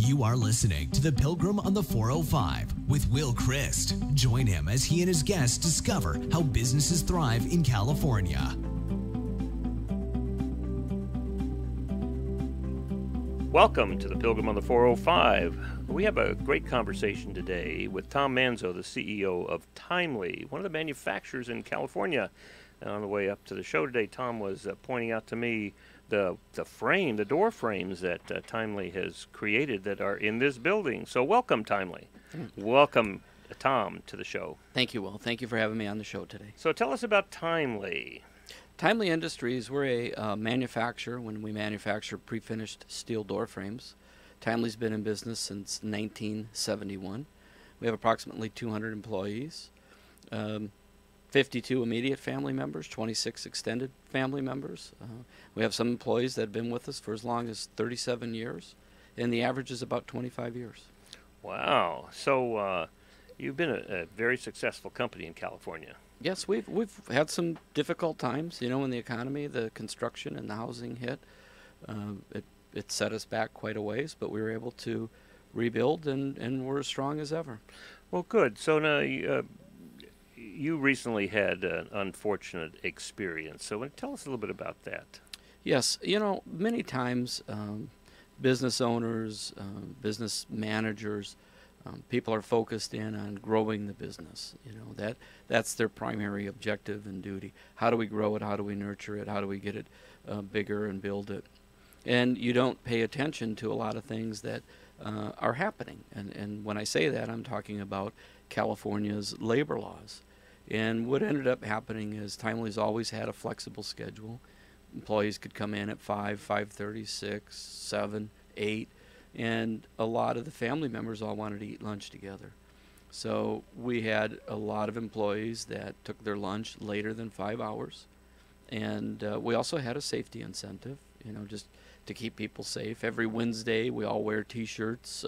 You are listening to the Pilgrim on the 405 with Will Christ. Join him as he and his guests discover how businesses thrive in California. Welcome to the Pilgrim on the 405. We have a great conversation today with Tom Manzo, the CEO of Timely, one of the manufacturers in California. And on the way up to the show today, Tom was pointing out to me the door frames that Timely has created that are in this building. So welcome, Timely. Welcome, Tom, to the show. Thank you, Will. Thank you for having me on the show today. So tell us about Timely. Timely Industries, we're a manufacturer when we manufacture pre-finished steel door frames. Timely's been in business since 1971. We have approximately 200 employees, 52 immediate family members, 26 extended family members. We have some employees that have been with us for as long as 37 years, and the average is about 25 years. Wow. So you've been a very successful company in California. Yes, we've had some difficult times, in the economy, the construction and the housing hit. It set us back quite a ways, but we were able to rebuild, and we're as strong as ever. Well, good. So now you recently had an unfortunate experience. So tell us a little bit about that. Yes, many times business owners, business managers, people are focused in on growing the business. That's their primary objective and duty. How do we grow it? How do we nurture it? How do we get it bigger and build it? And you don't pay attention to a lot of things that are happening. And when I say that, I'm talking about California's labor laws. And what ended up happening is Timely's always had a flexible schedule. Employees could come in at 5, 5:30, 6, 7, 8. And a lot of the family members all wanted to eat lunch together. So we had a lot of employees that took their lunch later than 5 hours. And we also had a safety incentive, just to keep people safe. Every Wednesday we all wear T-shirts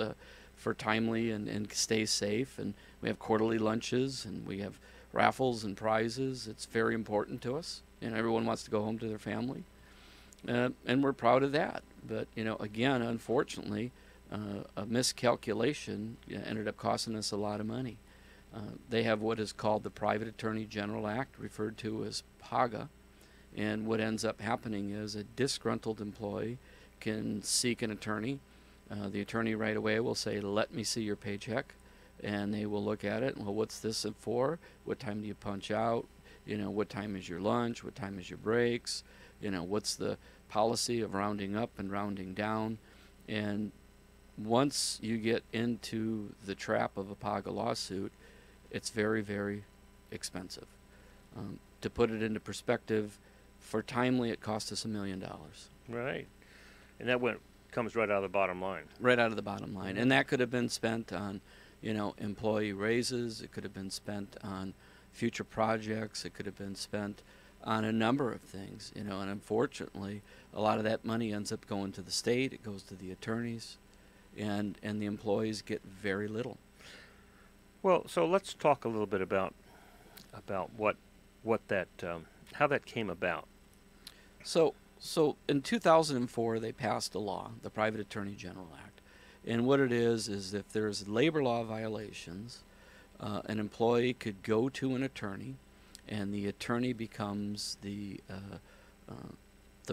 for Timely and stay safe. And we have quarterly lunches, and we have raffles and prizes. It's very important to us. Everyone wants to go home to their family. And we're proud of that. But, again, unfortunately, a miscalculation ended up costing us a lot of money. They have what is called the Private Attorney General Act, referred to as PAGA. And what ends up happening is a disgruntled employee can seek an attorney. The attorney right away will say, "Let me see your paycheck." And they will look at it. Well, what's this for? What time do you punch out? What time is your lunch? What time is your breaks? What's the policy of rounding up and rounding down? And once you get into the trap of a PAGA lawsuit, it's very, very expensive. To put it into perspective, for Timely, it cost us $1 million. Right. And that comes right out of the bottom line. Right out of the bottom line. And that could have been spent on, employee raises. It could have been spent on future projects. It could have been spent on a number of things, and unfortunately, a lot of that money ends up going to the state. It goes to the attorneys, and the employees get very little. Well, so let's talk a little bit about what that how that came about. So in 2004, they passed a law, the Private Attorney General Act, and what it is if there's labor law violations, an employee could go to an attorney, and the attorney becomes the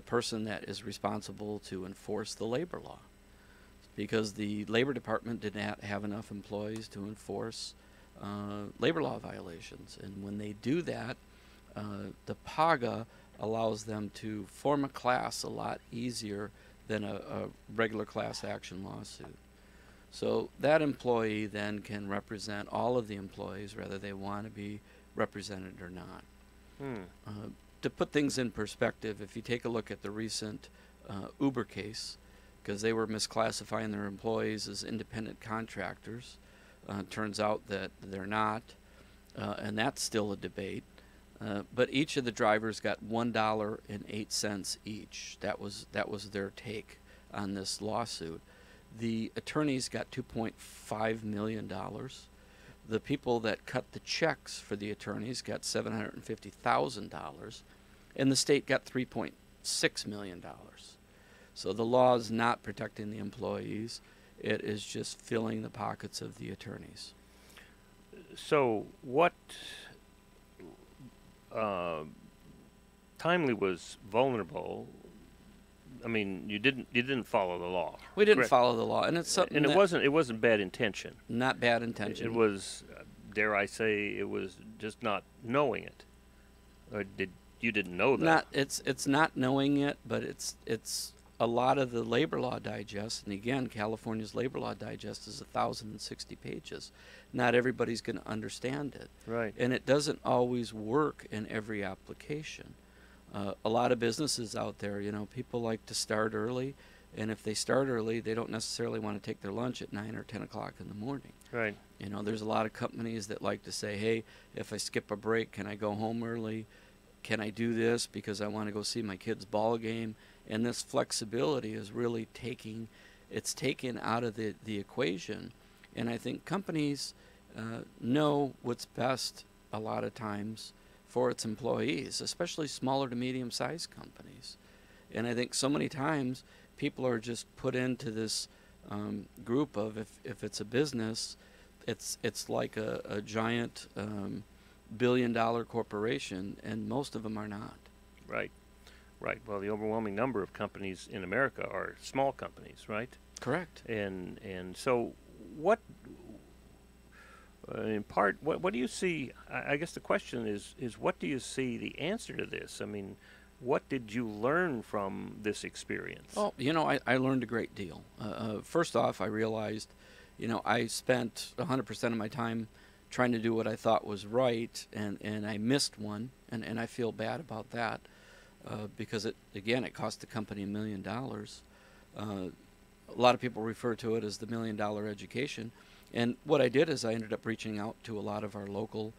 person that is responsible to enforce the labor law, because the Labor Department did not have enough employees to enforce labor law violations. And when they do that, the PAGA allows them to form a class a lot easier than a regular class action lawsuit. So that employee then can represent all of the employees, whether they want to be represented or not. To put things in perspective, if you take a look at the recent Uber case, because they were misclassifying their employees as independent contractors, turns out that they're not, and that's still a debate. But each of the drivers got $1.08 each. That was their take on this lawsuit. The attorneys got $2.5 million. The people that cut the checks for the attorneys got $750,000, and the state got $3.6 million. So the law is not protecting the employees, It is just filling the pockets of the attorneys. So what Timely was vulnerable. I mean, you didn't follow the law. We didn't correct? follow the law, and it's something And that it wasn't bad intention. not bad intention. It was, dare I say, it was just not knowing it. Or you didn't know that? It's not knowing it, but it's a lot of the labor law digest, and again, California's labor law digest is 1,060 pages. Not everybody's going to understand it, Right. and it doesn't always work in every application. A lot of businesses out there, people like to start early, and if they start early, they don't necessarily want to take their lunch at 9 or 10 o'clock in the morning. Right. There's a lot of companies that like to say, hey, if I skip a break, can I go home early? Can I do this because I want to go see my kid's ball game? And this flexibility is really taken out of the equation. And I think companies know what's best a lot of times for its employees, especially smaller to medium-sized companies. And I think so many times people are just put into this group of if it's a business, it's like a giant billion-dollar corporation, and most of them are not. Right. Right. Well, the overwhelming number of companies in America are small companies, right? Correct. And so what in part what do you see? I guess the question is what do you see the answer to this? I mean, what did you learn from this experience? Oh, I learned a great deal. First off, I realized, I spent 100% of my time trying to do what I thought was right, and I missed one, and I feel bad about that because it cost the company $1 million. A lot of people refer to it as the $1 million education. And what I did is I ended up reaching out to a lot of our local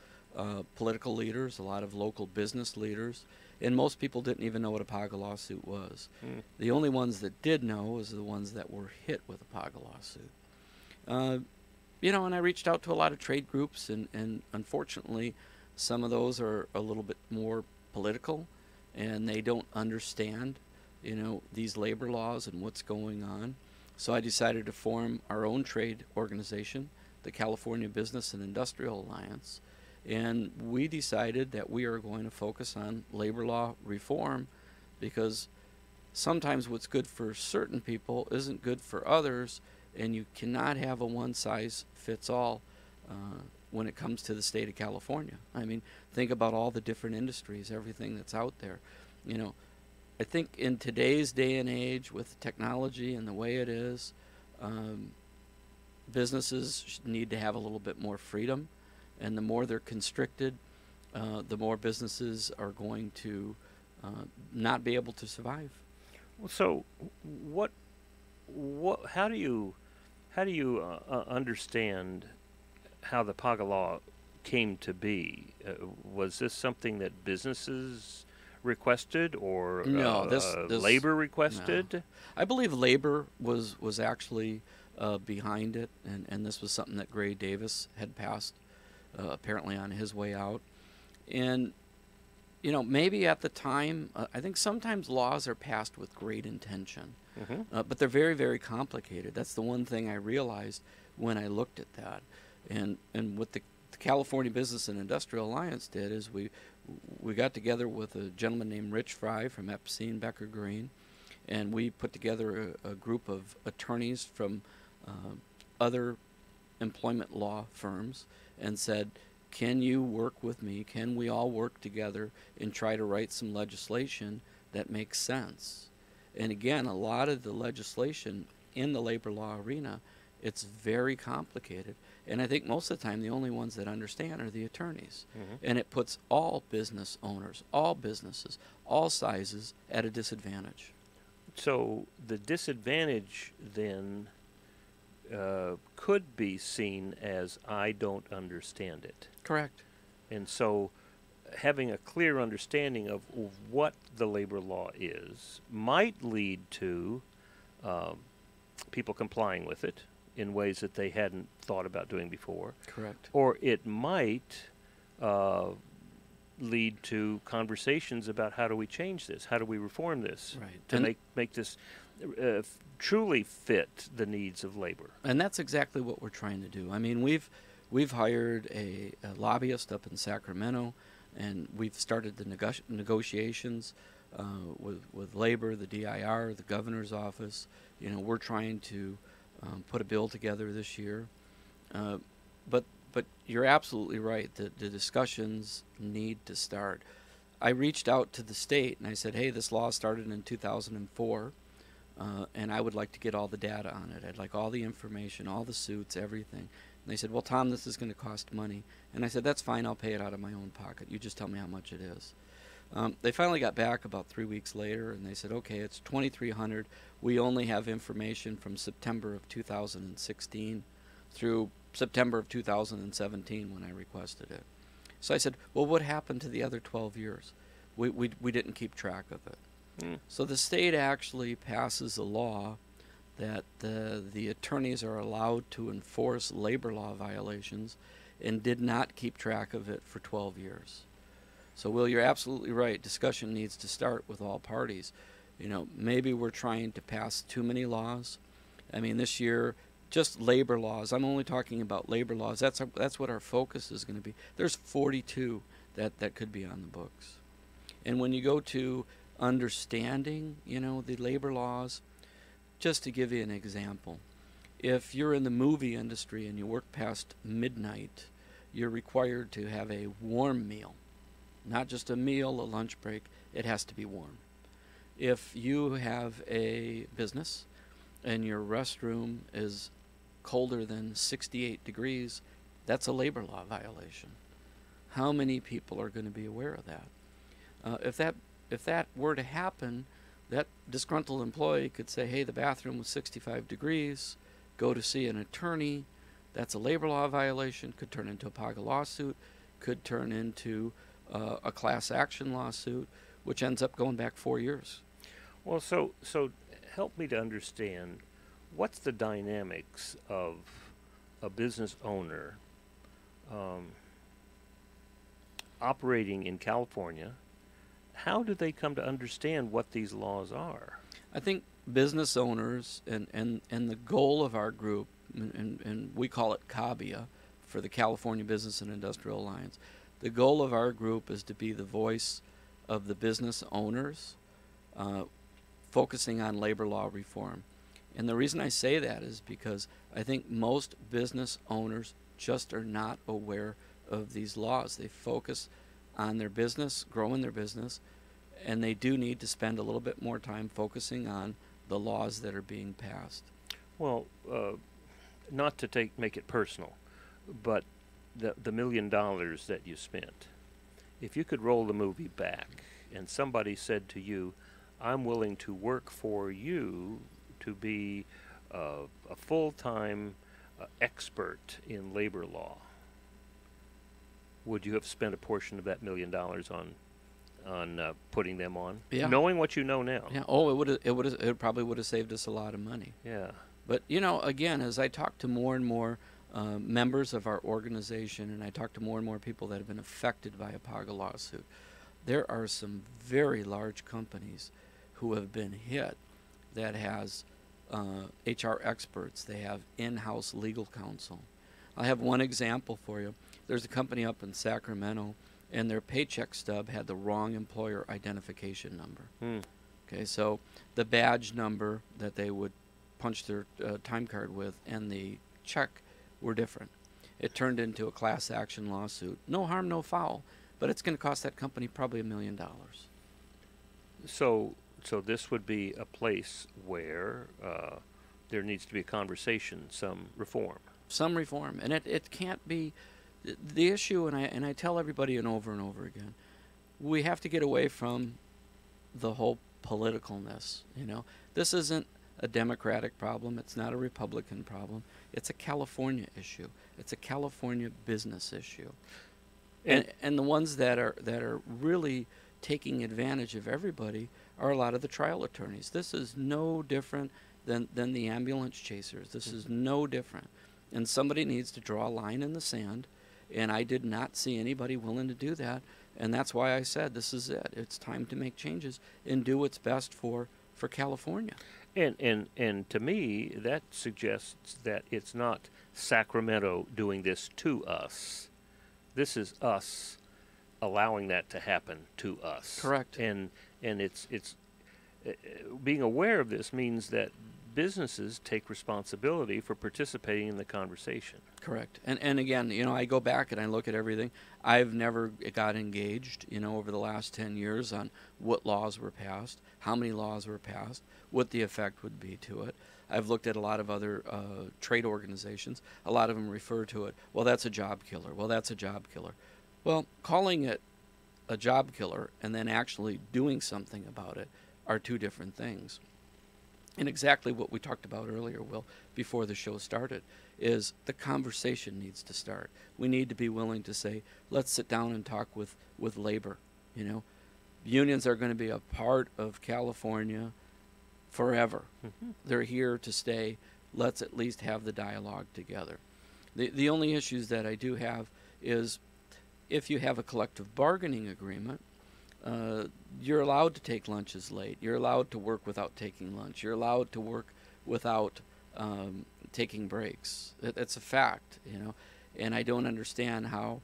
political leaders, a lot of local business leaders, and most people didn't even know what a PAGA lawsuit was. The only ones that did know was the ones that were hit with a PAGA lawsuit. And I reached out to a lot of trade groups, and unfortunately, some of those are a little bit more political, and they don't understand, these labor laws and what's going on. So I decided to form our own trade organization, the California Business and Industrial Alliance, and we decided that we are going to focus on labor law reform because sometimes what's good for certain people isn't good for others, and you cannot have a one-size-fits-all when it comes to the state of California. I mean, think about all the different industries, everything that's out there. I think in today's day and age with technology and the way it is, businesses need to have a little bit more freedom, and the more they're constricted, the more businesses are going to not be able to survive. Well, so how do you understand how the PAGA law came to be? Was this something that businesses requested, or no, this labor requested? No. I believe labor was actually behind it, and this was something that Gray Davis had passed apparently on his way out. And maybe at the time, I think sometimes laws are passed with great intention, but they're very, very complicated. That's the one thing I realized when I looked at that. And what the California Business and Industrial Alliance did is we got together with a gentleman named Rich Fry from Epstein Becker Green, and we put together a group of attorneys from other employment law firms and said, can you work with me? Can we all work together and try to write some legislation that makes sense? And again, a lot of the legislation in the labor law arena, it's very complicated. And I think most of the time the only ones that understand are the attorneys. And it puts all business owners, all businesses, all sizes at a disadvantage. So the disadvantage then could be seen as I don't understand it. Correct. And so having a clear understanding of what the labor law is might lead to people complying with it in ways that they hadn't thought about doing before. Correct. Or it might lead to conversations about how do we change this, how do we reform this, right. to make this. truly fit the needs of labor. And that's exactly what we're trying to do. I mean, we've hired a lobbyist up in Sacramento, and we've started the negotiations with labor, the DIR, the governor's office. You know, we're trying to put a bill together this year. But you're absolutely right. The discussions need to start. I reached out to the state and I said, hey, this law started in 2004, and I would like to get all the data on it. I'd like all the information, all the suits, everything. And they said, well, Tom, this is going to cost money. And I said, that's fine. I'll pay it out of my own pocket. You just tell me how much it is. They finally got back about 3 weeks later, and they said, okay, it's $2,300. We only have information from September of 2016 through September of 2017 when I requested it. So I said, well, what happened to the other 12 years? We didn't keep track of it. So the state actually passes a law that the attorneys are allowed to enforce labor law violations and did not keep track of it for 12 years. So, Will, you're absolutely right. Discussion needs to start with all parties. You know, maybe we're trying to pass too many laws. I mean, this year, just labor laws. I'm only talking about labor laws. That's what our focus is going to be. There's 42 that could be on the books. And when you go to understanding, you know, the labor laws, just to give you an example, if you're in the movie industry and you work past midnight, you're required to have a warm meal. Not just a meal, a lunch break. It has to be warm. If you have a business and your restroom is colder than 68 degrees, that's a labor law violation. How many people are going to be aware of that? If that were to happen, that disgruntled employee could say, hey, the bathroom was 65 degrees, go to see an attorney. That's a labor law violation, could turn into a PAGA lawsuit, could turn into a class action lawsuit, which ends up going back 4 years. Well, so help me to understand, what's the dynamics of a business owner operating in California? How do they come to understand what these laws are? I think business owners and the goal of our group, and we call it CABIA for the California Business and Industrial Alliance, the goal of our group is to be the voice of the business owners, focusing on labor law reform. And the reason I say that is because I think most business owners just are not aware of these laws. They focus on their business, growing their business, and they do need to spend a little bit more time focusing on the laws that are being passed. Well, not to make it personal, but the $1 million that you spent, if you could roll the movie back and somebody said to you, I'm willing to work for you to be a full-time expert in labor law, would you have spent a portion of that $1 million on putting them on? Yeah. Knowing what you know now. Yeah. Oh, it probably would have saved us a lot of money. Yeah. But you know, again, as I talk to more and more members of our organization, and I talk to more and more people that have been affected by a PAGA lawsuit, there are some very large companies who have been hit that has HR experts. They have in-house legal counsel. I have one example for you. There's a company up in Sacramento, and their paycheck stub had the wrong employer identification number. Okay, so the badge number that they would punch their time card with and the check were different. It turned into a class action lawsuit. No harm, no foul, but it's going to cost that company probably $1 million. So this would be a place where there needs to be a conversation, some reform. Some reform, and it can't be the issue. And I tell everybody and over again, we have to get away from the whole politicalness. You know, this isn't a Democratic problem. It's not a Republican problem. It's a California issue. It's a California business issue. And the ones that are really taking advantage of everybody are a lot of the trial attorneys. This is no different than the ambulance chasers. This is no different. And somebody needs to draw a line in the sand, and I did not see anybody willing to do that. And that's why I said this is it. It's time to make changes and do what's best for for California. And to me, that suggests that it's not Sacramento doing this to us. This is us allowing that to happen to us. Correct. And it's being aware of this means that businesses take responsibility for participating in the conversation. Correct. And again, I go back and I look at everything. I've never got engaged, over the last 10 years on what laws were passed, how many laws were passed, what the effect would be to it. I've looked at a lot of other trade organizations. A lot of them refer to it, well, that's a job killer. Well, that's a job killer. Well, calling it a job killer and then actually doing something about it are two different things. And exactly what we talked about earlier, Will, before the show started, is the conversation needs to start. We need to be willing to say, let's sit down and talk with labor. Unions are going to be a part of California forever. Mm-hmm. They're here to stay. Let's at least have the dialogue together. The only issues that I do have is if you have a collective bargaining agreement, you're allowed to take lunches late. You're allowed to work without taking lunch. You're allowed to work without taking breaks. That's a fact, And I don't understand how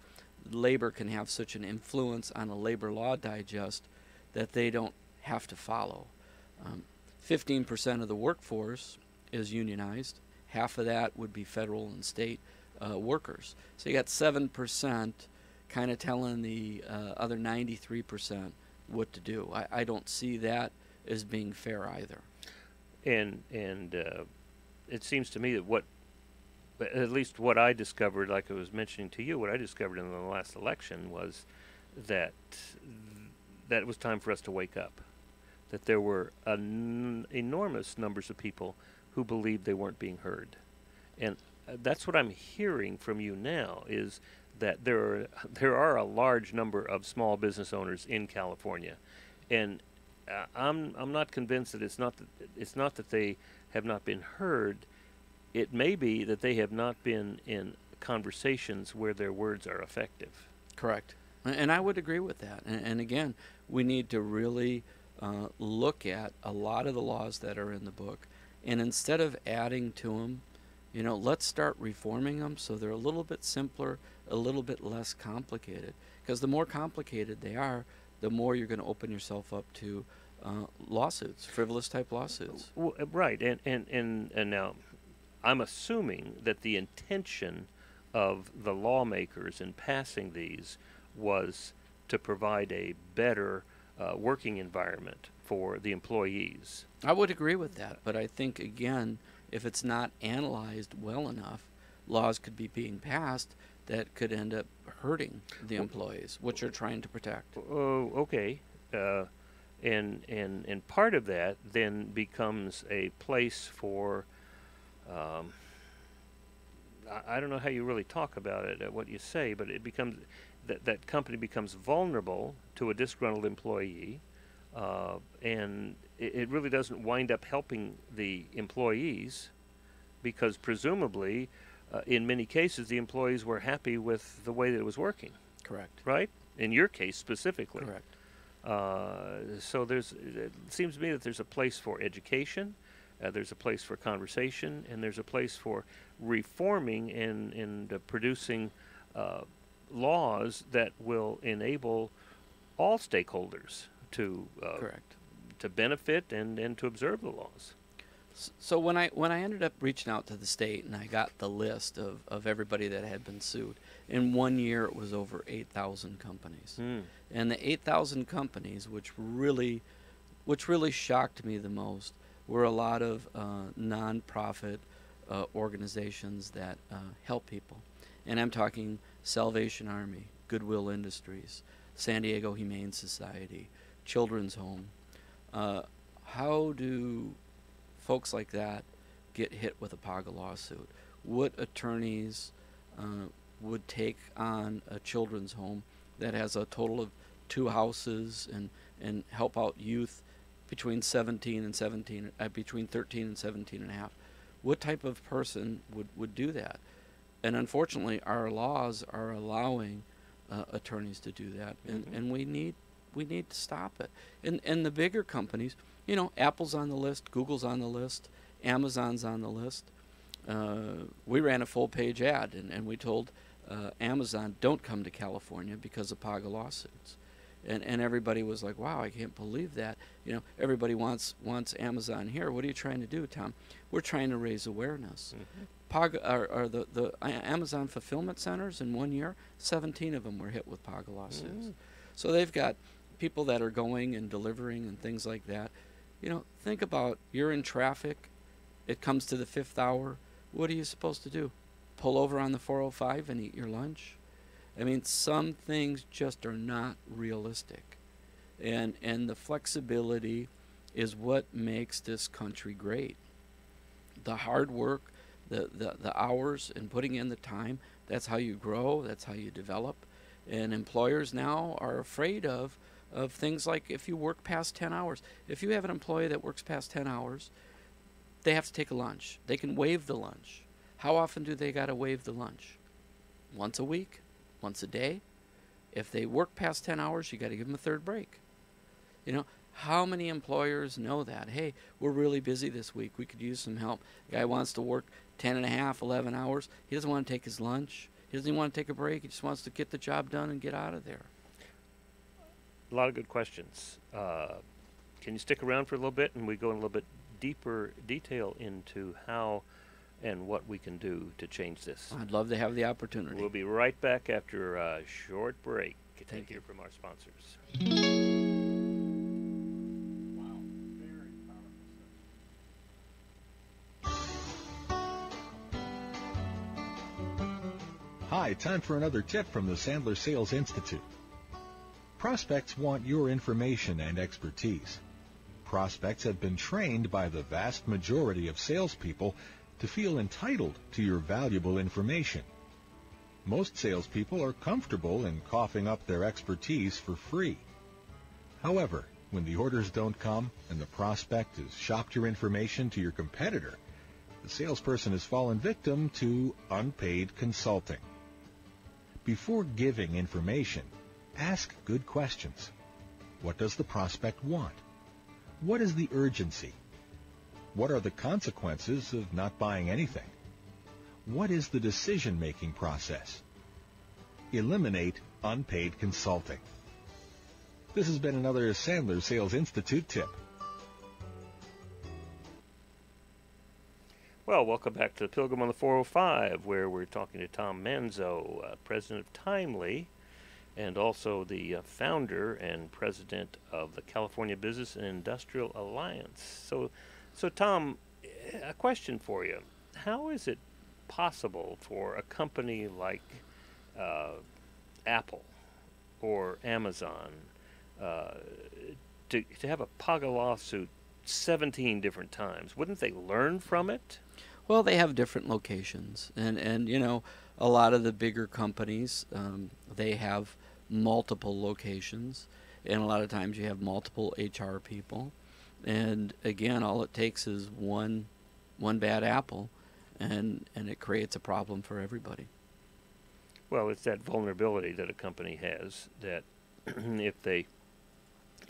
labor can have such an influence on a labor law digest that they don't have to follow. 15% of the workforce is unionized. Half of that would be federal and state workers. So you got 7% kind of telling the other 93% what to do. I don't see that as being fair either. And it seems to me that at least what I discovered, like I was mentioning to you, what I discovered in the last election was that it was time for us to wake up. That there were enormous numbers of people who believed they weren't being heard. And that's what I'm hearing from you now is that there are a large number of small business owners in California, and I'm not convinced that it's not that they have not been heard. It may be that they have not been in conversations where their words are effective. Correct, and I would agree with that. And again, we need to really look at a lot of the laws that are in the book, and instead of adding to them, let's start reforming them so they're a little bit simpler, a little bit less complicated. Because the more complicated they are, the more you're going to open yourself up to lawsuits, frivolous type lawsuits. Well, right, and now I'm assuming that the intention of the lawmakers in passing these was to provide a better working environment for the employees. I would agree with that, but I think, again, if it's not analyzed well enough, laws could be being passed that could end up hurting the employees, which you're trying to protect. Oh, okay. And part of that then becomes a place for, I don't know how you really talk about it, what you say, but it becomes, that company becomes vulnerable to a disgruntled employee, and it really doesn't wind up helping the employees because presumably, in many cases, the employees were happy with the way that it was working. Correct. Right? In your case specifically. Correct. So it seems to me that there's a place for education, there's a place for conversation, and there's a place for reforming and producing laws that will enable all stakeholders to Correct. to benefit and to observe the laws. So when I ended up reaching out to the state and I got the list of everybody that had been sued, in 1 year it was over 8,000 companies. And the 8,000 companies, which really shocked me the most, were a lot of nonprofit organizations that help people. And I'm talking Salvation Army, Goodwill Industries, San Diego Humane Society, Children's Home. How do folks like that get hit with a PAGA lawsuit? What attorneys would take on a children's home that has a total of 2 houses and help out youth between 13 and 17 and a half? What type of person would do that? And unfortunately, our laws are allowing attorneys to do that, and we need to stop it. And the bigger companies, You know, Apple's on the list, Google's on the list, Amazon's on the list. We ran a full-page ad, and we told Amazon, don't come to California because of PAGA lawsuits. And everybody was like, wow, I can't believe that. You know, everybody wants Amazon here. What are you trying to do, Tom? We're trying to raise awareness. PAGA, or the Amazon fulfillment centers in 1 year, 17 of them were hit with PAGA lawsuits. So they've got people that are going and delivering and things like that. You know, think about, you're in traffic, it comes to the 5th hour. What are you supposed to do? Pull over on the 405 and eat your lunch? I mean, some things just are not realistic. And the flexibility is what makes this country great. The hard work, the hours and putting in the time, that's how you grow, that's how you develop. And employers now are afraid of things like if you work past 10 hours. If you have an employee that works past 10 hours, they have to take a lunch. They can waive the lunch. How often do they got to waive the lunch? Once a week? Once a day? If they work past 10 hours, you got to give them a third break. You know, how many employers know that? Hey, we're really busy this week. We could use some help. The guy wants to work 10 and a half, 11 hours. He doesn't want to take his lunch. He doesn't even want to take a break. He just wants to get the job done and get out of there. A lot of good questions. Can you stick around for a little bit and we go in a little bit deeper detail into how and what we can do to change this? I'd love to have the opportunity. We'll be right back after a short break. Thank you you. from our sponsors. Wow, very powerful. Hi, time for another tip from the Sandler Sales Institute. Prospects want your information and expertise. Prospects have been trained by the vast majority of salespeople to feel entitled to your valuable information. Most salespeople are comfortable in coughing up their expertise for free. However, when the orders don't come and the prospect has shopped your information to your competitor, the salesperson has fallen victim to unpaid consulting. Before giving information, ask good questions. What does the prospect want? What is the urgency? What are the consequences of not buying anything? What is the decision-making process? Eliminate unpaid consulting. This has been another Sandler Sales Institute tip. Well, welcome back to the Pilgrim on the 405, where we're talking to Tom Manzo, president of Timely, and also the founder and president of the California Business and Industrial Alliance. So Tom, a question for you. How is it possible for a company like Apple or Amazon to have a PAGA lawsuit 17 different times? Wouldn't they learn from it? Well, they have different locations, and you know, a lot of the bigger companies, they have multiple locations, and a lot of times you have multiple HR people, and again, all it takes is one bad apple, and it creates a problem for everybody. Well, it's that vulnerability that a company has that if they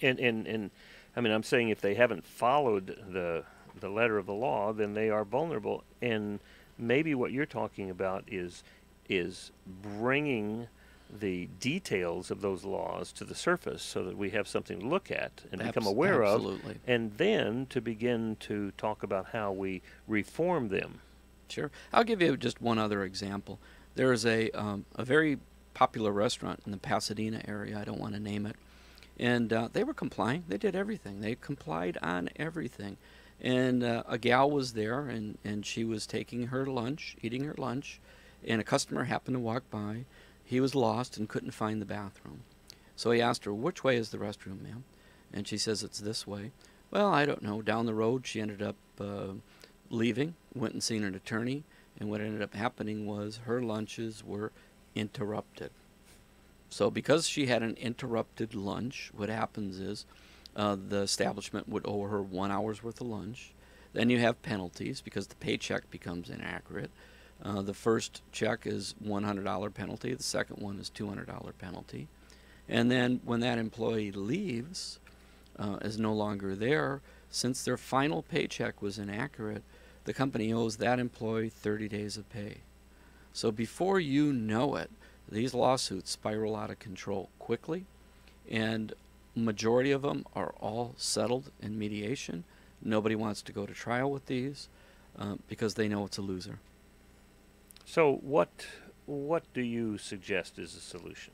and I mean, I'm saying if they haven't followed the letter of the law, then they are vulnerable. And maybe what you're talking about is bringing the details of those laws to the surface so that we have something to look at and become aware absolutely. of, and then to begin to talk about how we reform them. Sure. I'll give you just one other example. There is a very popular restaurant in the Pasadena area. I don't want to name it. And they were complying. They did everything. They complied on everything. And a gal was there, and she was taking her lunch, eating her lunch, and a customer happened to walk by. He was lost and couldn't find the bathroom. So he asked her, which way is the restroom, ma'am? And she says, it's this way. Well, I don't know. Down the road, she ended up leaving, went and seen an attorney, and what ended up happening was her lunches were interrupted. So because she had an interrupted lunch, what happens is the establishment would owe her 1 hour's worth of lunch. Then you have penalties because the paycheck becomes inaccurate. The first check is $100 penalty. The second one is $200 penalty. And then when that employee leaves, is no longer there, since their final paycheck was inaccurate, the company owes that employee 30 days of pay. So before you know it, these lawsuits spiral out of control quickly, and majority of them are all settled in mediation. Nobody wants to go to trial with these because they know it's a loser. So what do you suggest is a solution?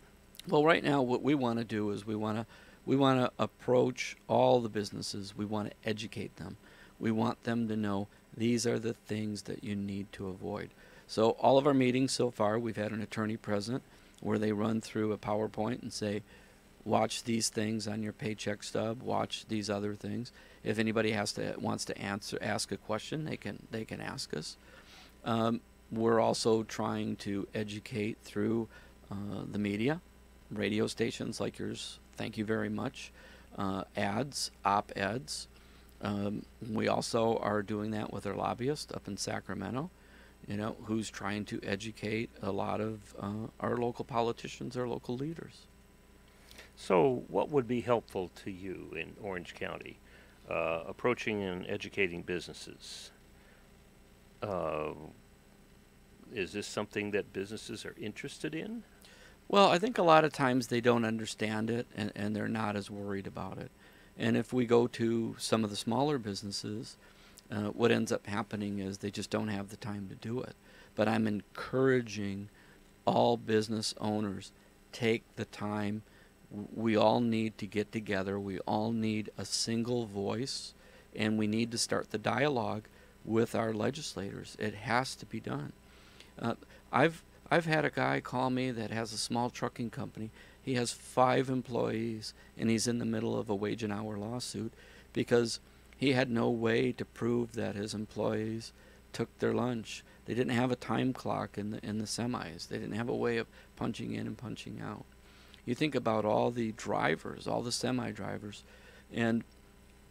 Well, right now what we want to do is we want to approach all the businesses. We want to educate them. We want them to know these are the things that you need to avoid. So all of our meetings so far, we've had an attorney present where they run through a PowerPoint and say, watch these things on your paycheck stub, watch these other things. If anybody wants to ask a question, they can ask us. We're also trying to educate through the media, radio stations like yours. Thank you very much. Ads, op-eds. We also are doing that with our lobbyist up in Sacramento, who's trying to educate a lot of our local politicians, our local leaders. So what would be helpful to you in Orange County, approaching and educating businesses? Is this something that businesses are interested in? Well, I think a lot of times they don't understand it, and they're not as worried about it. And if we go to some of the smaller businesses, what ends up happening is they just don't have the time to do it. But I'm encouraging all business owners, take the time. We all need to get together. We all need a single voice, and we need to start the dialogue with our legislators. It has to be done. I've had a guy call me that has a small trucking company. He has 5 employees, and he's in the middle of a wage and hour lawsuit because he had no way to prove that his employees took their lunch. They didn't have a time clock in the semis. They didn't have a way of punching in and punching out. You think about all the drivers, all the semi-drivers, and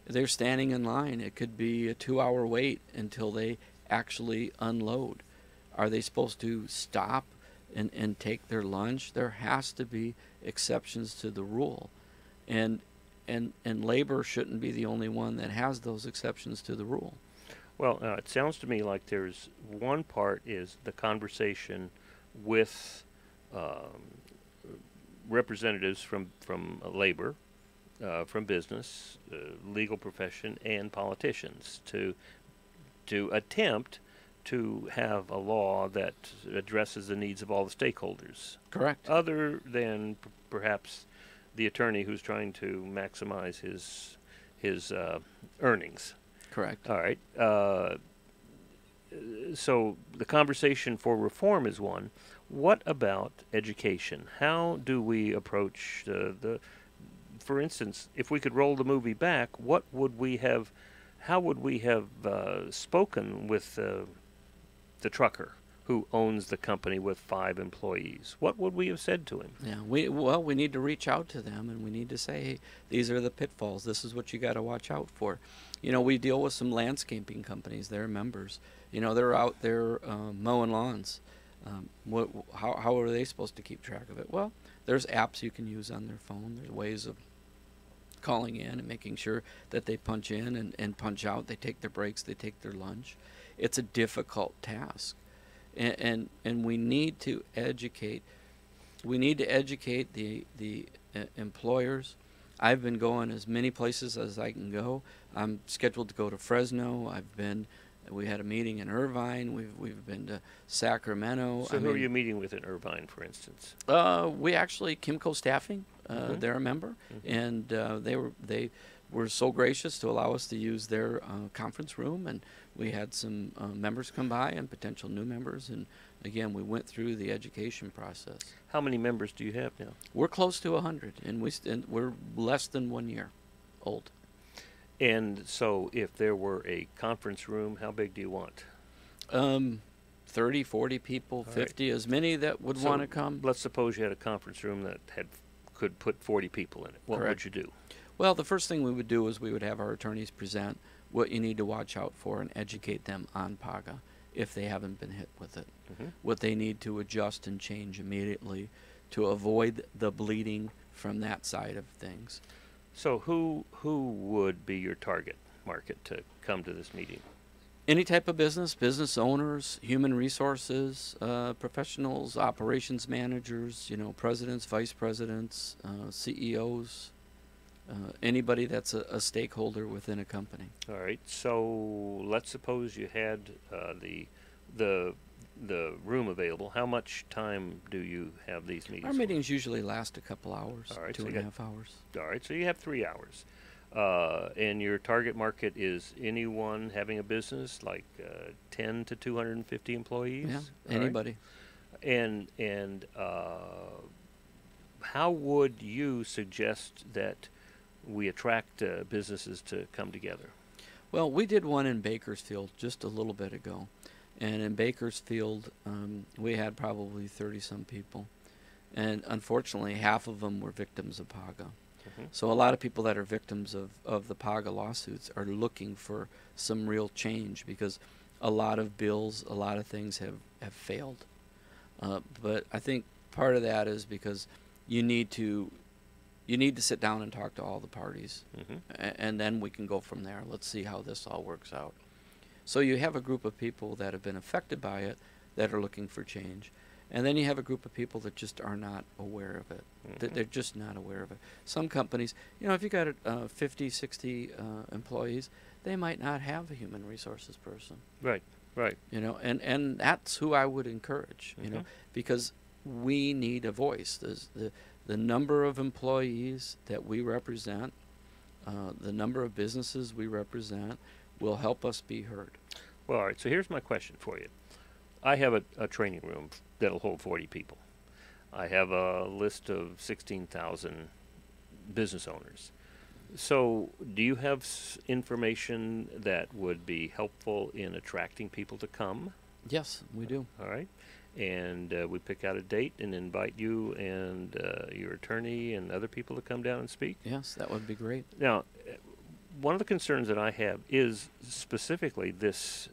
they're standing in line. It could be a 2-hour wait until they actually unload. Are they supposed to stop and take their lunch? There has to be exceptions to the rule. And labor shouldn't be the only one that has those exceptions to the rule. Well, it sounds to me like there's one part is the conversation with representatives from labor, from business, legal profession, and politicians to attempt to have a law that addresses the needs of all the stakeholders. Correct. Other than perhaps the attorney who's trying to maximize his earnings. Correct. All right. So the conversation for reform is one. What about education? How do we approach for instance, if we could roll the movie back, how would we have spoken with the trucker who owns the company with 5 employees? What would we have said to him? Yeah, we need to reach out to them, and we need to say, hey, these are the pitfalls. This is what you got to watch out for. We deal with some landscaping companies. They're members. They're out there mowing lawns. How are they supposed to keep track of it? Well, there's apps you can use on their phone. There's ways of calling in and making sure that they punch in and punch out. They take their breaks. They take their lunch. It's a difficult task, and we need to educate. We need to educate the employers. I've been going as many places as I can go. I'm scheduled to go to Fresno. We had a meeting in Irvine. We've been to Sacramento. So who are you meeting with in Irvine, for instance? We actually, Kimco Staffing, they're a member, and they were so gracious to allow us to use their conference room, and we had some members come by and potential new members, and again, we went through the education process. How many members do you have now? We're close to 100, and we're less than 1 year old. And so if there were a conference room, how big do you want? 30, 40 people, 50, as many that would want to come. Let's suppose you had a conference room that could put 40 people in it. What Correct. would you do? Well, the first thing we would do is we would have our attorneys present what you need to watch out for and educate them on PAGA if they haven't been hit with it. What they need to adjust and change immediately to avoid the bleeding from that side of things. So who would be your target? market to come to this meeting? Any type of business, business owners, human resources, professionals, operations managers, presidents, vice presidents, CEOs, anybody that's a stakeholder within a company. All right. So let's suppose you had the room available. How much time do you have these meetings? Our meetings usually last a couple hours, All right, two so and a half hours. All right. So you have 3 hours. And your target market is anyone having a business, like 10 to 250 employees? Yeah, All anybody. Right? And how would you suggest that we attract businesses to come together? Well, we did one in Bakersfield just a little bit ago. And in Bakersfield, we had probably 30-some people. And unfortunately, half of them were victims of PAGA. So a lot of people that are victims of the PAGA lawsuits are looking for some real change, because a lot of bills, a lot of things have failed. But I think part of that is because you need to sit down and talk to all the parties, and then we can go from there. Let's see how this all works out. So you have a group of people that have been affected by it that are looking for change. And then you have a group of people that just are not aware of it. They're just not aware of it. Some companies, if you got 50, 60 employees, they might not have a human resources person. Right. And that's who I would encourage, because we need a voice. The number of employees that we represent, the number of businesses we represent, will help us be heard. Well, all right. So here's my question for you. I have a training room that'll hold 40 people. I have a list of 16,000 business owners. So do you have information that would be helpful in attracting people to come? Yes, we do. All right. And we pick out a date and invite you and your attorney and other people to come down and speak? Yes, that would be great. Now, one of the concerns that I have is specifically this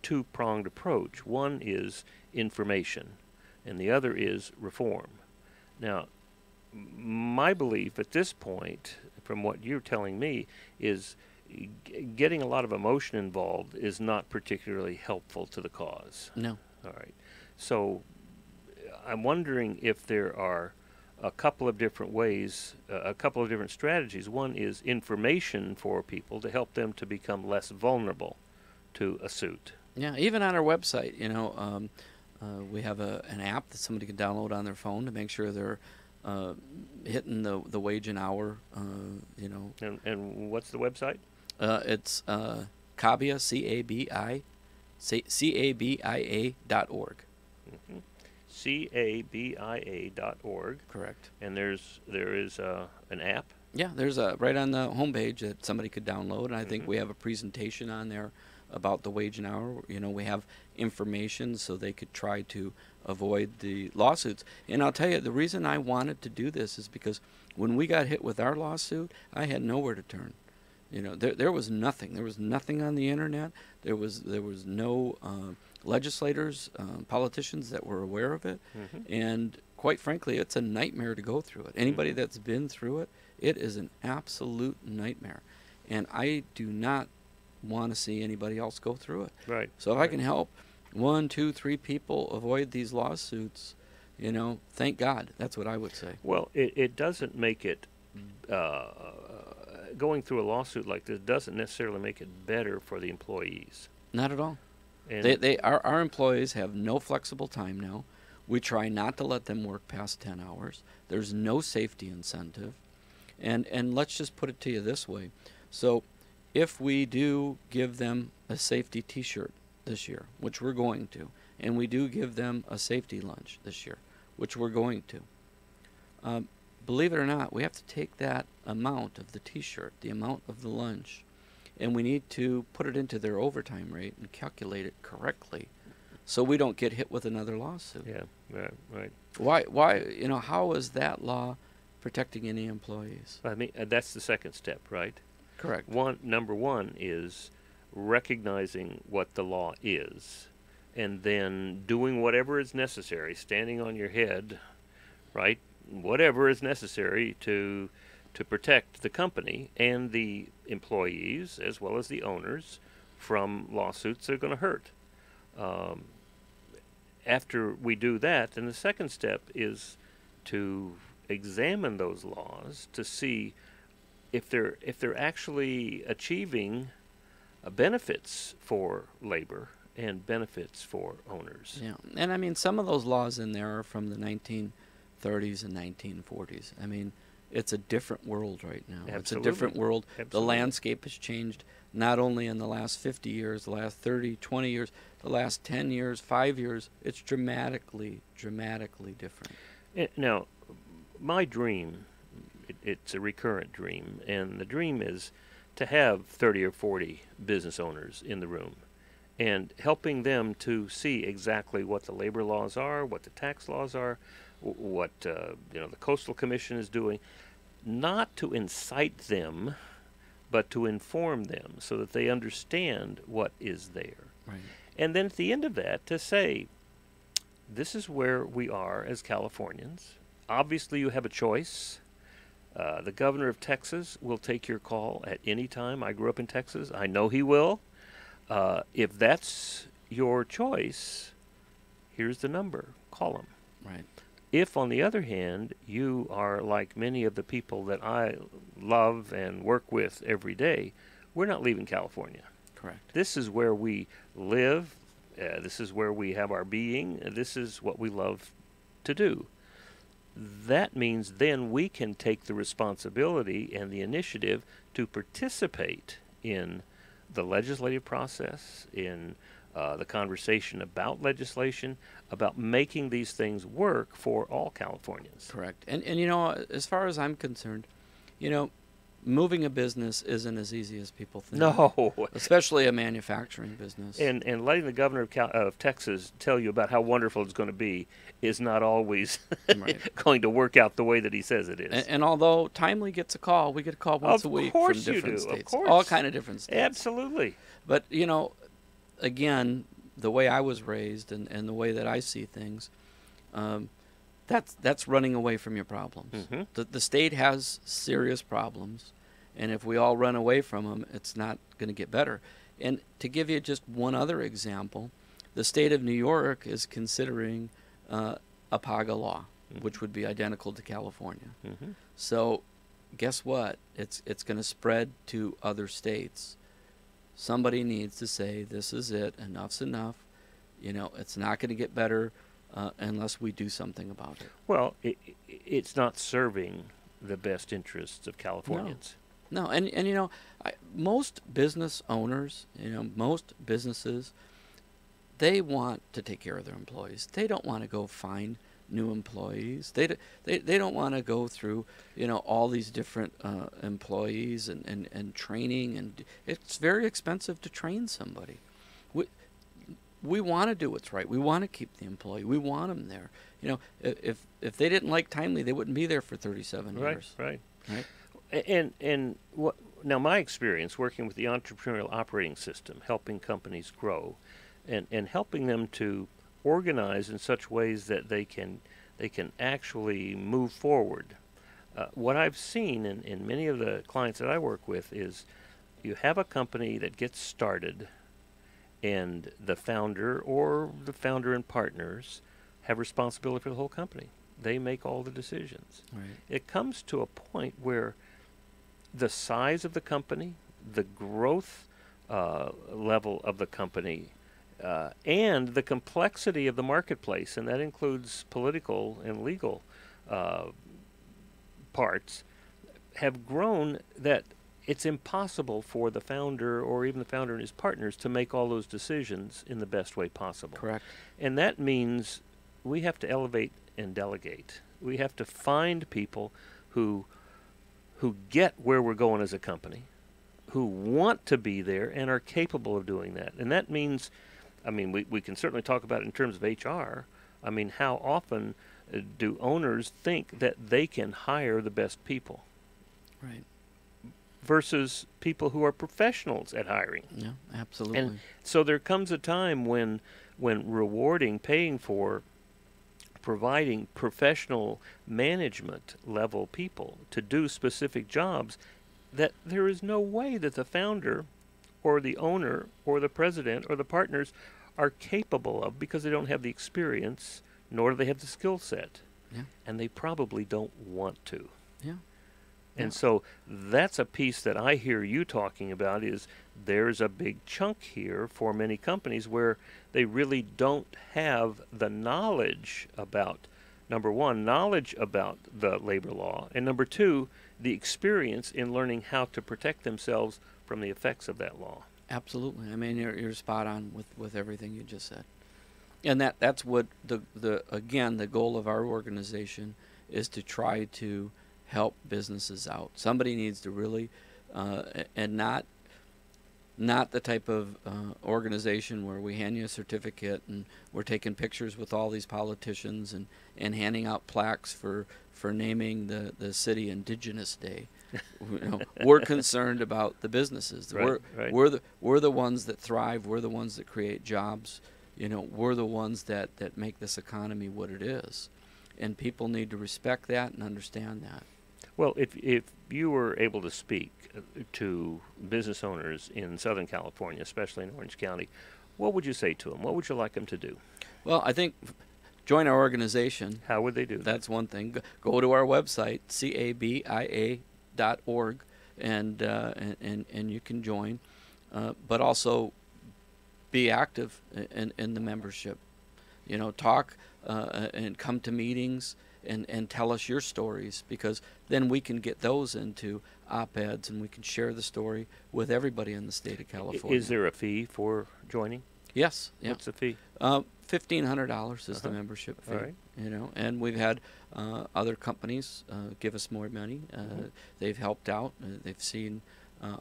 two-pronged approach. One is information, and the other is reform. Now, my belief at this point, from what you're telling me, is getting a lot of emotion involved is not particularly helpful to the cause. No. All right. So I'm wondering if there are a couple of different ways, a couple of different strategies. One is information for people to help them to become less vulnerable to a suit. Yeah, even on our website, we have an app that somebody can download on their phone to make sure they're hitting the wage and hour, And what's the website? It's Cabia, CABIA.org. CABIA.org. Correct. And there is an app? Yeah, there's right on the homepage that somebody could download, and I think we have a presentation on there about the wage and hour. We have information so they could try to avoid the lawsuits. And I'll tell you, the reason I wanted to do this is because when we got hit with our lawsuit, I had nowhere to turn. There was nothing. There was nothing on the internet. There was no legislators, politicians that were aware of it. And quite frankly, it's a nightmare to go through it. Anybody that's been through it, it is an absolute nightmare. And I do not want to see anybody else go through it. Right. So if I can help 1, 2, 3 people avoid these lawsuits, thank God. That's what I would say. Well, it doesn't make it, going through a lawsuit like this doesn't necessarily make it better for the employees. Not at all. And Our employees have no flexible time now. We try not to let them work past 10 hours. There's no safety incentive. And let's just put it to you this way. So if we do give them a safety T-shirt this year, which we're going to, and we do give them a safety lunch this year, which we're going to, believe it or not, we have to take that amount of the T-shirt, the amount of the lunch, and we need to put it into their overtime rate and calculate it correctly so we don't get hit with another lawsuit. Yeah, right. Why, how is that law protecting any employees? I mean, that's the second step, right? Correct. Number one is recognizing what the law is, and then doing whatever is necessary, standing on your head, right? Whatever is necessary to to protect the company and the employees as well as the owners from lawsuits that are going to hurt. After we do that, then the second step is to examine those laws to see if they're actually achieving benefits for labor and benefits for owners. Yeah, and I mean, some of those laws in there are from the 1930s and 1940s. I mean, it's a different world right now. Absolutely. It's a different world. Absolutely. The landscape has changed not only in the last 50 years, the last 30, 20 years, the last 10 years, 5 years. It's dramatically different. Now, my dream, it's a recurrent dream, and the dream is to have 30 or 40 business owners in the room and helping them to see exactly what the labor laws are, what the tax laws are, what the Coastal Commission is doing, not to incite them, but to inform them so that they understand what is there. Right. And then at the end of that, to say, this is where we are as Californians. Obviously, you have a choice. The governor of Texas will take your call at any time. I grew up in Texas. I know he will. If that's your choice, here's the number. Call him. Right. If, on the other hand, you are like many of the people that I love and work with every day, we're not leaving California. Correct. This is where we live. This is where we have our being. This is what we love to do. That means then we can take the responsibility and the initiative to participate in the legislative process, in the conversation about legislation, about making these things work for all Californians. Correct. And as far as I'm concerned, moving a business isn't as easy as people think. No. Especially a manufacturing business. And letting the governor of Texas tell you about how wonderful it's going to be is not always Right. going to work out the way that he says it is. And although Timely gets a call, we get a call once a week from course you different do. states. Of course. All kind of different states. Absolutely. But, again, the way I was raised and the way that I see things, that's running away from your problems. Mm-hmm. The state has serious problems, and if we all run away from them, it's not going to get better. And to give you just one other example, the state of New York is considering a PAGA law, Mm-hmm. which would be identical to California. Mm-hmm. So guess what? It's going to spread to other states. Somebody needs to say, this is it, enough's enough. It's not going to get better unless we do something about it. Well, it's not serving the best interests of Californians. No, and most business owners, most businesses, they want to take care of their employees. They don't want to go find new employees. They don't want to go through all these different employees and training, and it's very expensive to train somebody. We want to do what's right. We want to keep the employee. We want them there. If they didn't like Timely, they wouldn't be there for 37 years. Right. Right. And what now? My experience working with the entrepreneurial operating system, helping companies grow, and helping them to organize in such ways that they can actually move forward. What I've seen in many of the clients that I work with is you have a company that gets started, and the founder or the founder and partners have responsibility for the whole company. They make all the decisions. Right. It comes to a point where the size of the company, the growth level of the company, and the complexity of the marketplace, and that includes political and legal parts, have grown that it's impossible for the founder or even the founder and his partners to make all those decisions in the best way possible. Correct. And that means we have to elevate and delegate. We have to find people who get where we're going as a company, who want to be there and are capable of doing that. And that means, we can certainly talk about it in terms of HR. How often do owners think that they can hire the best people? Right. Versus people who are professionals at hiring. Yeah, absolutely. And so there comes a time when rewarding, paying for providing professional management level people to do specific jobs that there is no way that the founder or the owner or the president or the partners are capable of, because they don't have the experience nor do they have the skill set. Yeah. And they probably don't want to. Yeah. And so that's a piece that I hear you talking about, is there's a big chunk here for many companies where they really don't have the knowledge about, number one, knowledge about the labor law, and number two, the experience in learning how to protect themselves from the effects of that law. Absolutely. I mean, you're spot on with everything you just said. And that's what again, the goal of our organization is, to try to help businesses out. Somebody needs to really, and not the type of organization where we hand you a certificate and we're taking pictures with all these politicians and handing out plaques for naming the city Indigenous Day. You know, we're concerned about the businesses. Right. We're the ones that thrive. We're the ones that create jobs. You know, we're the ones that make this economy what it is, and people need to respect that and understand that. Well, if you were able to speak to business owners in Southern California, especially in Orange County, what would you say to them? What would you like them to do? Well, I think join our organization. How would they do that? That's one thing. Go to our website, cabia.org, and you can join. But also be active in the membership. You know, talk and come to meetings and tell us your stories, because then we can get those into op-eds and we can share the story with everybody in the state of California. Is there a fee for joining? Yes. Yeah. What's the fee? $1,500 is the membership fee. All right. You know, and we've had other companies give us more money. They've helped out. They've seen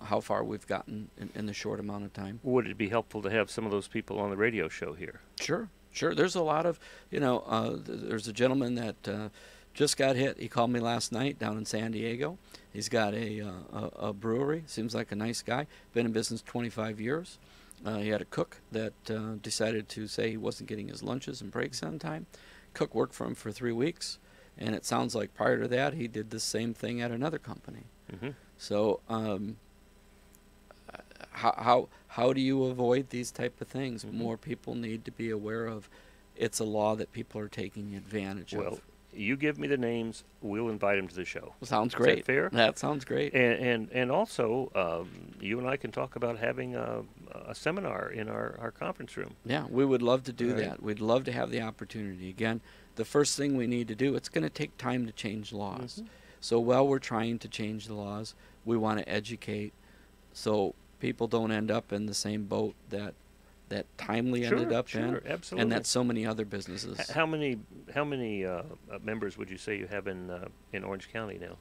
how far we've gotten in the short amount of time. Would it be helpful to have some of those people on the radio show here? Sure. There's a lot of, you know, there's a gentleman that just got hit. He called me last night down in San Diego. He's got a brewery. Seems like a nice guy. Been in business 25 years. He had a cook that decided to say he wasn't getting his lunches and breaks on time. Cook worked for him for 3 weeks, and it sounds like prior to that he did the same thing at another company. So how do you avoid these type of things? More people need to be aware of. It's a law that people are taking advantage of. Well, you give me the names, we'll invite them to the show. Sounds great. Is that fair? That sounds great. And also, you and I can talk about having a seminar in our conference room. Yeah, we would love to do that. We'd love to have the opportunity. Again, the first thing we need to do, it's going to take time to change laws. So while we're trying to change the laws, we want to educate so people don't end up in the same boat that Timely ended up in, absolutely. and that so many other businesses. How many members would you say you have in Orange County now?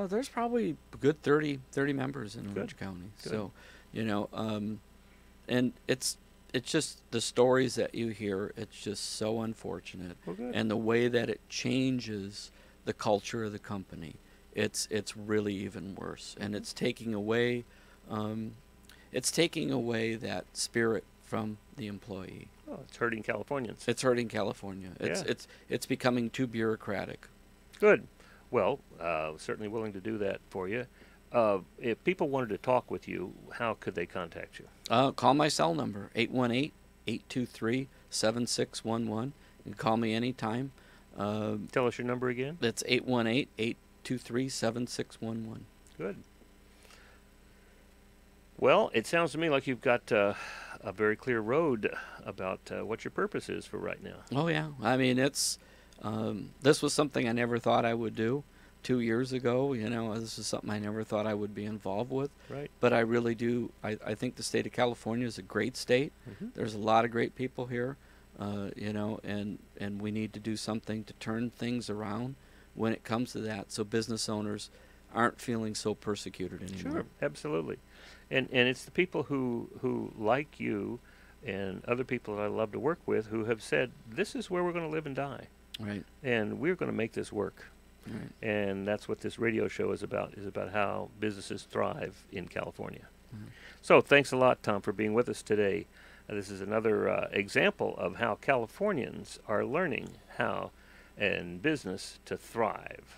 There's probably a good 30 members in Orange County. Good. So, you know, and it's just the stories that you hear. It's just so unfortunate, and the way that it changes the culture of the company. It's really even worse, and it's taking away. It's taking away that spirit from the employee. Oh, it's hurting Californians. It's hurting California. It's becoming too bureaucratic. Good. Well, certainly willing to do that for you. If people wanted to talk with you, how could they contact you? Call my cell number, 818-823-7611. You can call me anytime. Tell us your number again. That's 818-823-7611. Good. Well, it sounds to me like you've got a very clear road about what your purpose is for right now. Oh, yeah. I mean, it's this was something I never thought I would do 2 years ago. You know, this is something I never thought I would be involved with. Right. But I really do. I think the state of California is a great state. There's a lot of great people here, you know, and we need to do something to turn things around when it comes to that, so business owners aren't feeling so persecuted anymore. Sure, absolutely. And it's the people who like you and other people that I love to work with who have said, this is where we're going to live and die. Right. And we're going to make this work. Right. And that's what this radio show is about how businesses thrive in California. So thanks a lot, Tom, for being with us today. This is another example of how Californians are learning how in business to thrive.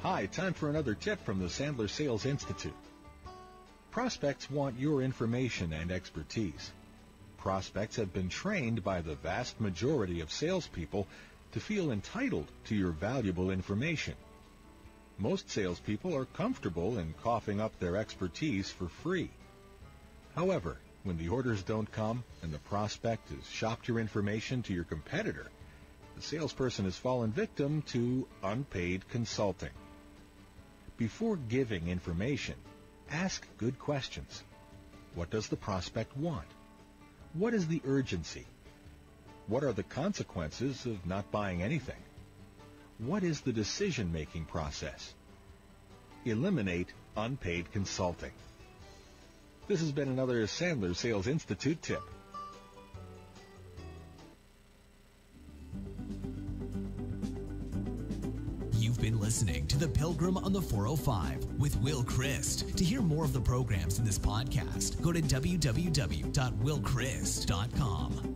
Hi, time for another tip from the Sandler Sales Institute. Prospects want your information and expertise. Prospects have been trained by the vast majority of salespeople to feel entitled to your valuable information. Most salespeople are comfortable in coughing up their expertise for free. However, when the orders don't come and the prospect has shopped your information to your competitor, the salesperson has fallen victim to unpaid consulting. Before giving information, ask good questions. What does the prospect want? What is the urgency? What are the consequences of not buying anything? What is the decision-making process? Eliminate unpaid consulting. This has been another Sandler Sales Institute tip. You've been listening to The Pilgrim on the 405 with Will Christ. To hear more of the programs in this podcast, go to www.willchrist.com.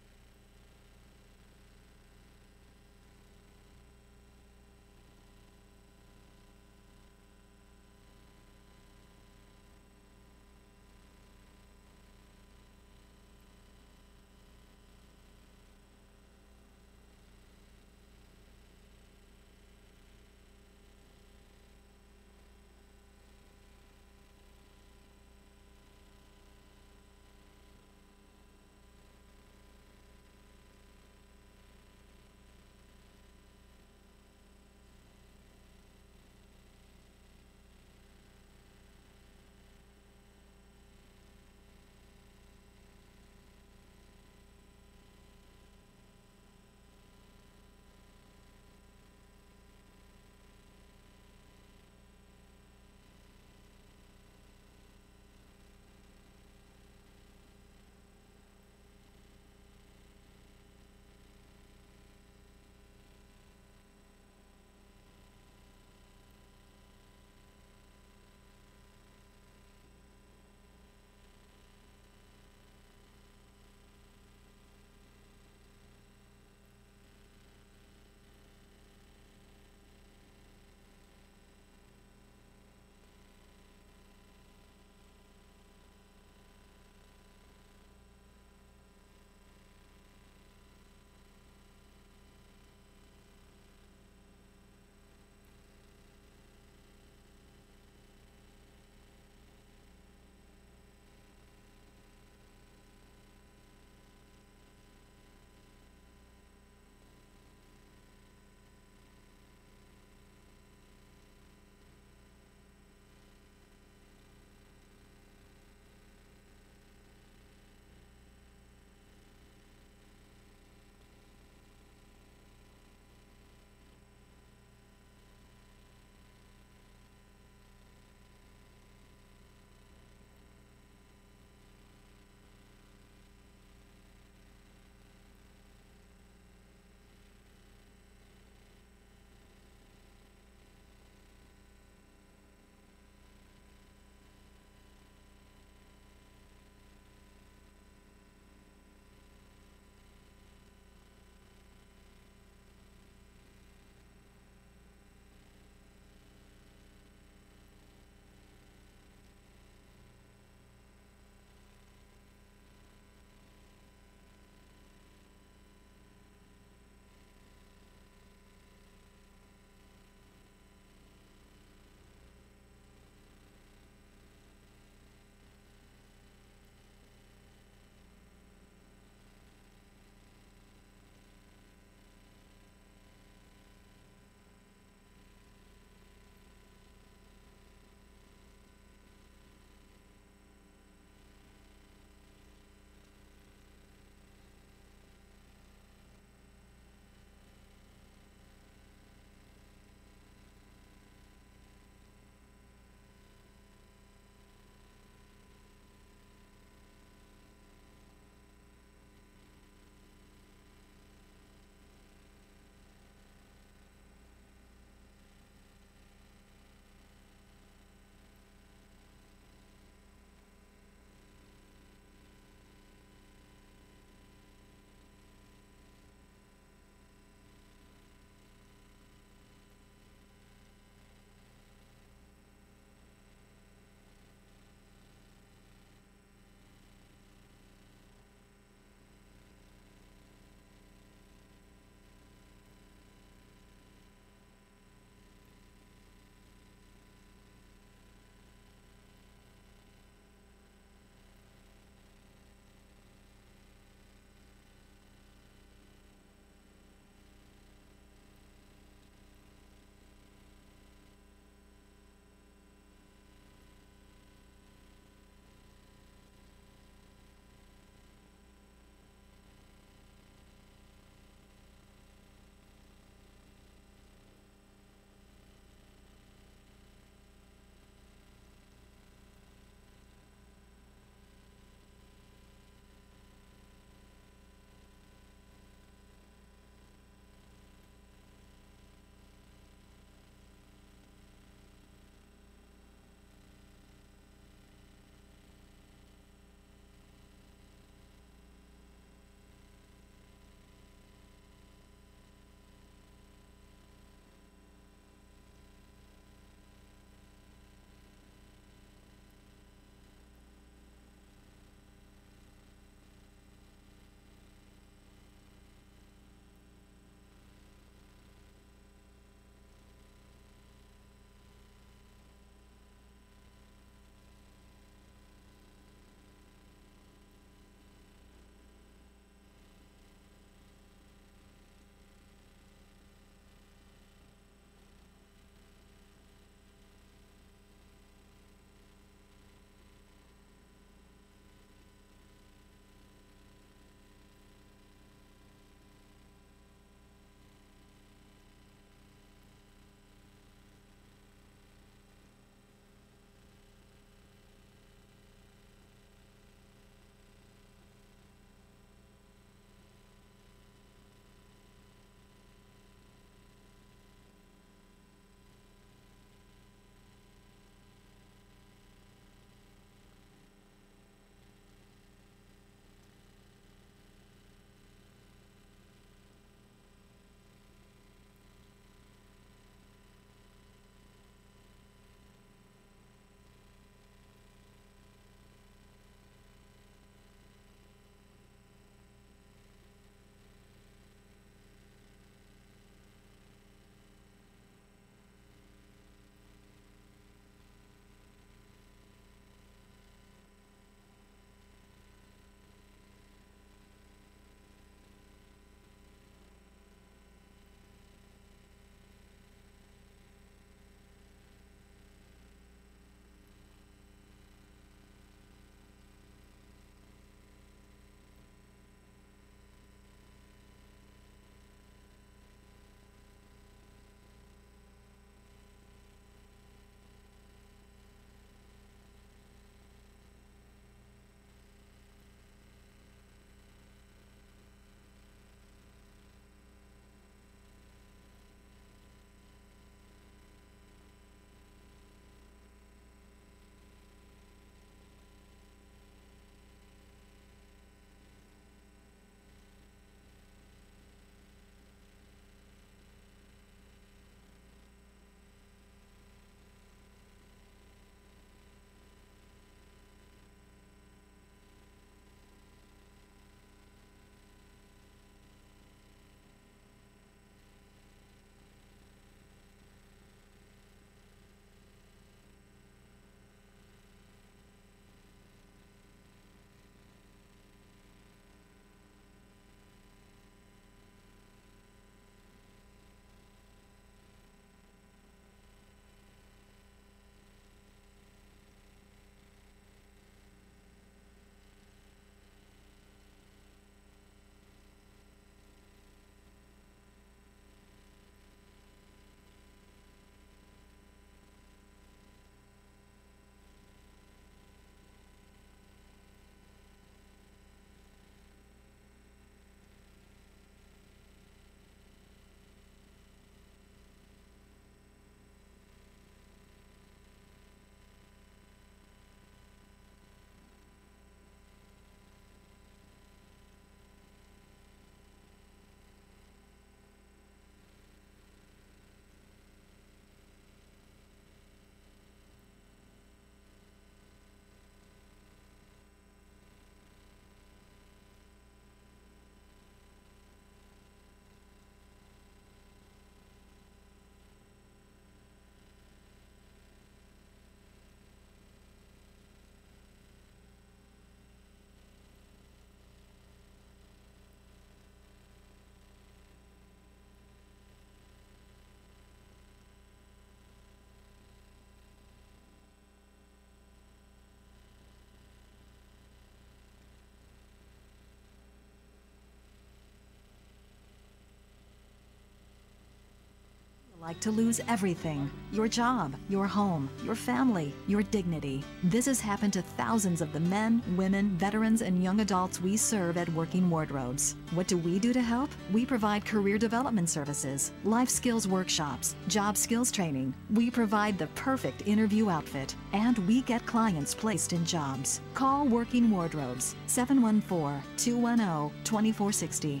like to lose everything: your job, your home, your family, your dignity. This has happened to thousands of the men, women, veterans, and young adults we serve at Working Wardrobes. What do we do to help? We provide career development services, life skills workshops, job skills training. We provide the perfect interview outfit, and we get clients placed in jobs. Call Working Wardrobes, 714-210-2460.